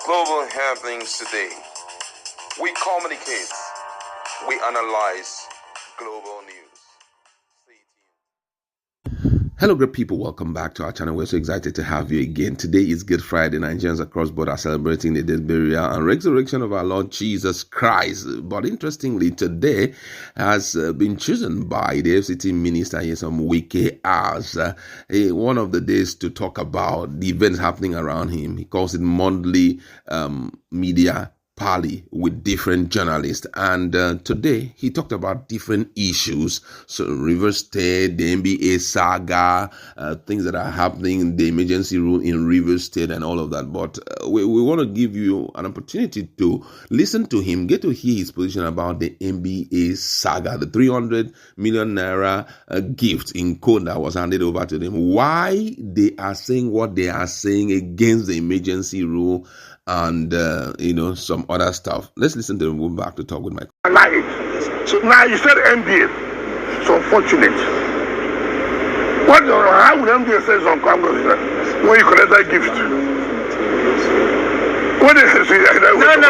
global happenings today. We communicate, we analyze global news. Hello, great people. Welcome back to our channel. We're so excited to have you again. Today is Good Friday. Nigerians across border are celebrating the death, burial, and resurrection of our Lord Jesus Christ. But interestingly, today has been chosen by the FCT minister, Wike, as one of the days to talk about the events happening around him. He calls it monthly media parley with different journalists, and today he talked about different issues. So River State, the NBA saga, things that are happening, the emergency rule in River State, and all of that. But we want to give you an opportunity to listen to him, get to hear his position about the NBA saga, the 300 million naira gift in code that was handed over to them, why they are saying what they are saying against the emergency rule, and some other stuff. Let's listen to him. We'll go back to talk with Mike. So now you said NBA. It's unfortunate. How would NBA say it's unfortunate when you collect that gift? What is it?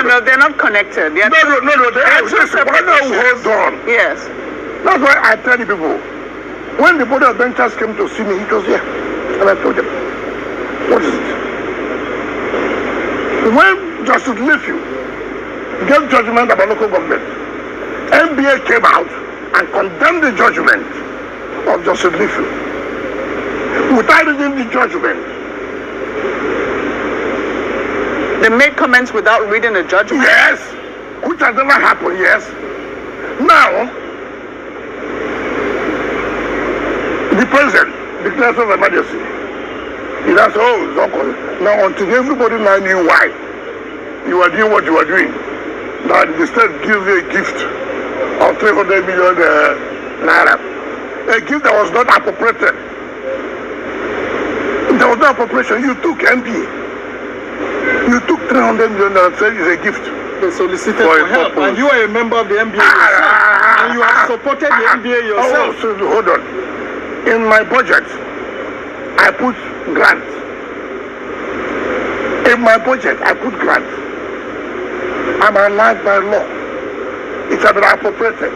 No, they're not connected. No, they are two separate issues. Hold on. Yes. That's why I tell the people, when the board of benchers came to see me, he was here, and I told them, what is it? When Justice Liffey gave judgment about local government, NBA came out and condemned the judgment of Justice Liffey. Without reading the judgment, they made comments without reading the judgment? Yes, which has never happened, yes. Now, the president declares of emergency. He does, it's not correct. Now, until everybody now knew why you are doing what you are doing, now the state gives you a gift of 300 million naira. A gift that was not appropriated. There was no appropriation. You took MPA. You took 300 million naira and said it's a gift. They solicited for help, and you are a member of the NBA yourself, and you have supported the NBA yourself. So hold on. In my budget, I put grants. In my budget, I put grants. I'm allowed by law. It has been appropriated.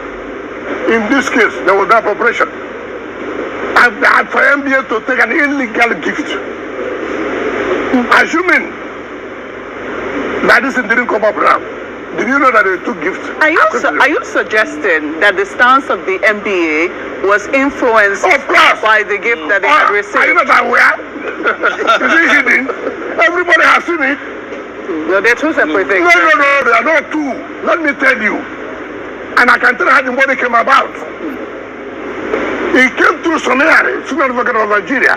In this case, there was no appropriation. And for MBA to take an illegal gift, assuming that this thing didn't come up now, did you know that they took gifts? Are you suggesting that the stance of the NBA was influenced by the gift that they had received? Are you not aware? Is it hidden? Everybody has seen it. No, they're two separate things. No, they are not two. Let me tell you. And I can tell you how the money came about. It came through Sonari, senior advocate of Nigeria,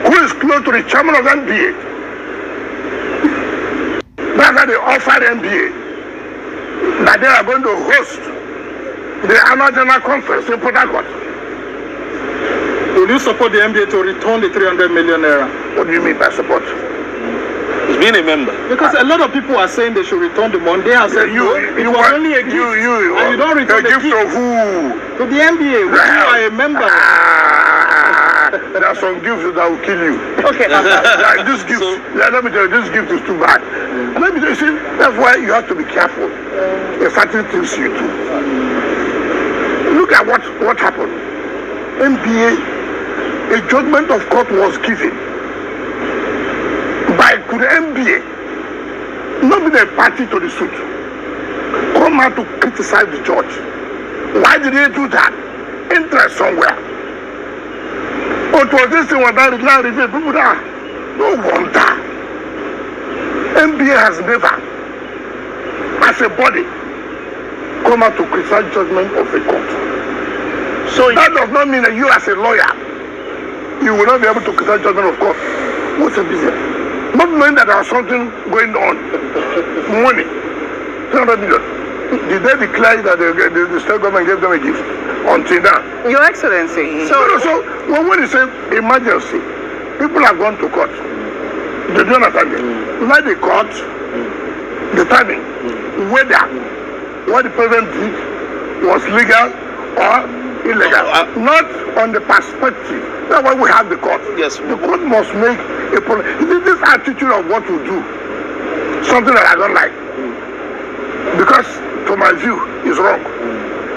who is close to the chairman of NBA. That's how they offered NBA that they are going to host the annual general conference in Port Harcourt. Will you support the NBA to return the 300 million naira? What do you mean by support? It's being a member. Because a lot of people are saying they should return the money. They have said you was only a gift. And you don't return the gift to who? To the NBA, which you are a member. There are some gifts that will kill you. Okay. This gift, let me tell you, this gift is too bad. Let me tell you, see, that's why you have to be careful. There's certain things you do. Look at what happened. NBA, a judgment of court was given. Could the NBA not be a party to the suit, come out to criticize the judge? Why did they do that? Interest somewhere. But was this thing was that revealed? People that no wonder. NBA has never, as a body, come out to criticize judgment of a court. So that does not mean that you as a lawyer, you will not be able to criticize judgment of court. What's the business? Not knowing that there was something going on. Money. 300 million. Did they declare that the state government gave them a gift? Until now. Your Excellency. So when you say emergency, people have gone to court. They don't understand it. Now the court determine whether what the president did was legal or illegal. Not on the perspective. That's why we have the court. Yes. The court must make a policy. This attitude of what to do something that I don't like. Because, to my view, is wrong.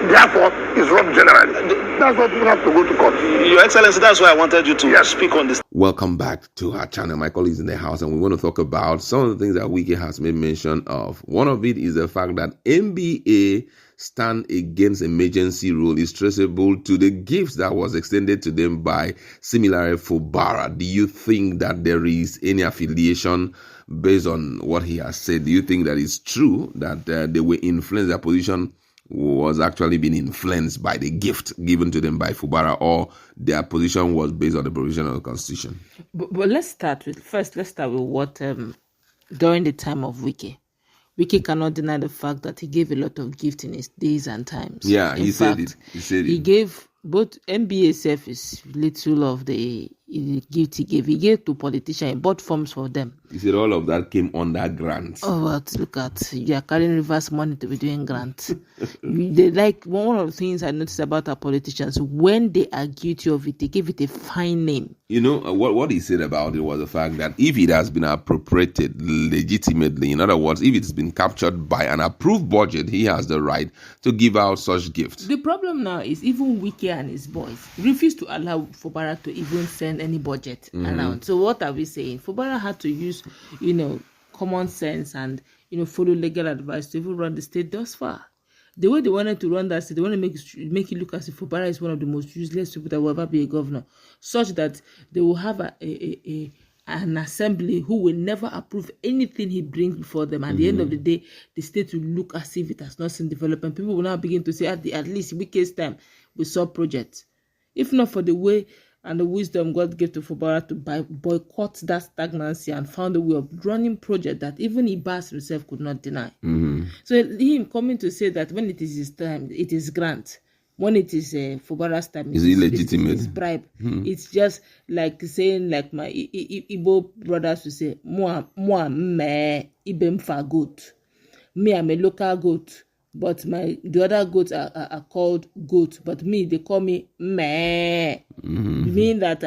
Therefore, it's wrong generally. That's why people have to go to court. Your Excellency, that's why I wanted you to speak on this. Welcome back to our channel. My colleagues in the house, and we want to talk about some of the things that Wike has made mention of. One of it is the fact that NBA stand against emergency rule is traceable to the gifts that was extended to them by similarly Fubara. Do you think that there is any affiliation based on what he has said? Do you think that it's true that they were influenced, their position was actually being influenced by the gift given to them by Fubara, or their position was based on the provision of the Constitution? But let's start with what during the time of Wike cannot deny the fact that he gave a lot of gift in his days and times. Yeah, he said it. He gave both NBA selfies little of the gift he gave. He gave to politicians. He bought forms for them. He said all of that came under grants. Oh, but look at, you are carrying reverse money to be doing grants. They like one of the things I noticed about our politicians, when they are guilty of it, they give it a fine name. You know, what he said about it was the fact that if it has been appropriated legitimately, in other words, if it's been captured by an approved budget, he has the right to give out such gifts. The problem now is even Wike and his boys refuse to allow Fubara to even send any budget around. So what are we saying? Fubara had to use, common sense and, follow legal advice to even run the state thus far. The way they wanted to run that state, they want to make it look as if Fubara is one of the most useless people that will ever be a governor, such that they will have an assembly who will never approve anything he brings before them. At the end of the day, the state will look as if it has not seen development. People will now begin to say, at least Wike's time, we saw projects. If not for the way and the wisdom God gave to Fubara to boycott that stagnancy and found a way of running project that even Ibas himself could not deny. So him coming to say that when it is his time, it is grant. When it is Fubara's time, it's illegitimate. It's bribe. It's just like saying, like my Igbo brothers would say, "Moi me ibem fa goat. Me, I'm a local goat, but the other goats are called goat. But me, they call me meh. Meaning that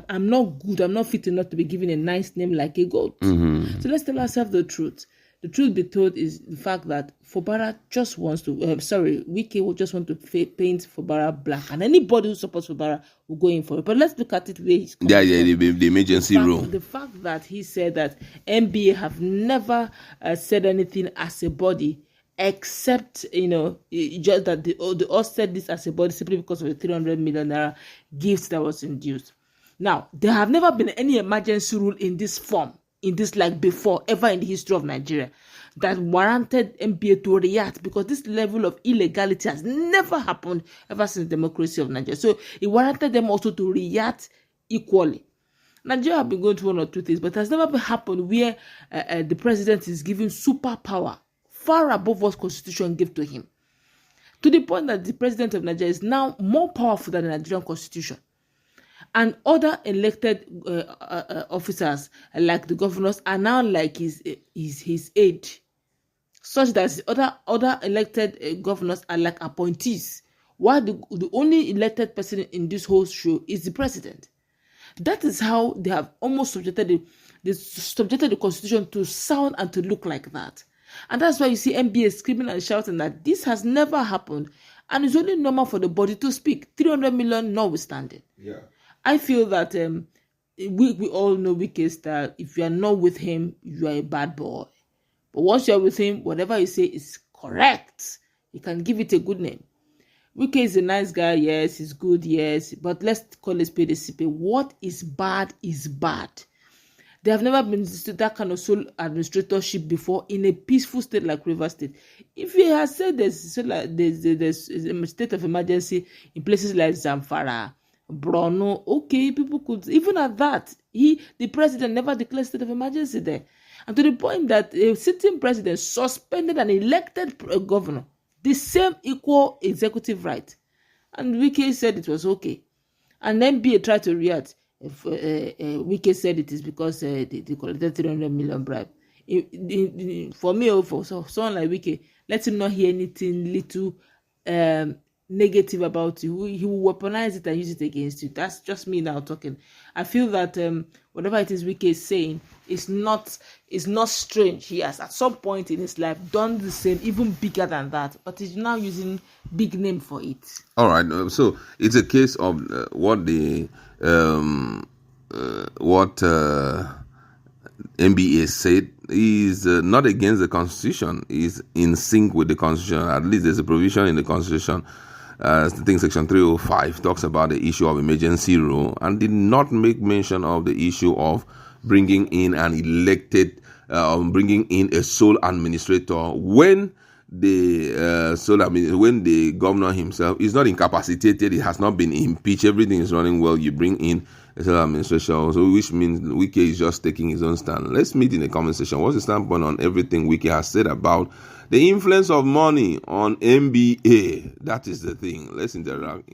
I'm not good. I'm not fit enough to be given a nice name like a goat. So let's tell ourselves the truth. The truth be told is the fact that Fubara just wants to, Wike will just want to paint Fubara black, and anybody who supports Fubara will go in for it. But let's look at it where he's coming from. The emergency rule. The fact that he said that NBA have never said anything as a body, except, just that they all said this as a body simply because of the 300 million naira gift that was induced. Now, there have never been any emergency rule in this form, in this like before, ever in the history of Nigeria, that warranted NBA to react, because this level of illegality has never happened ever since the democracy of Nigeria. So it warranted them also to react equally. Nigeria have been going through one or two things, but it has never happened where the president is given superpower far above what Constitution gave to him, to the point that the president of Nigeria is now more powerful than the Nigerian Constitution. And other elected officers, like the governors, are now like his aide, such that other elected governors are like appointees, while the only elected person in this whole show is the president. That is how they have almost subjected the Constitution to sound and to look like that. And that's why you see NBA screaming and shouting that this has never happened, and it's only normal for the body to speak, 300 million notwithstanding. Yeah. I feel that we all know Wike's style. If you are not with him, you are a bad boy. But once you are with him, whatever you say is correct. You can give it a good name. Wike is a nice guy, yes. He's good, yes. But let's call it spade a spade. What is bad is bad. There have never been that kind of sole administratorship before in a peaceful state like Rivers State. If he has said there's a state of emergency in places like Zamfara, Borno, okay, people could, even at that, the president never declared state of emergency there. And to the point that a sitting president suspended an elected governor, the same equal executive right. And Wike said it was okay. And NBA tried to react. Wike said it is because they collected 300 million bribe. For me, or for someone like Wike, let him not hear anything little negative about you, he will weaponize it and use it against you. That's just me now talking. I feel that whatever it is Wike is saying is not strange. He has at some point in his life done the same, even bigger than that, but he's now using big name for it. All right, so it's a case of what the NBA said is not against the Constitution, is in sync with the Constitution. At least there's a provision in the Constitution. I think Section 305 talks about the issue of emergency rule and did not make mention of the issue of bringing in an elected, bringing in a sole administrator when when the governor himself is not incapacitated, it has not been impeached, everything is running well. You bring in a sole administration, so which means Wike is just taking his own stand. Let's meet in the comment section. What's the standpoint on everything Wike has said about the influence of money on NBA? That is the thing. Let's interact.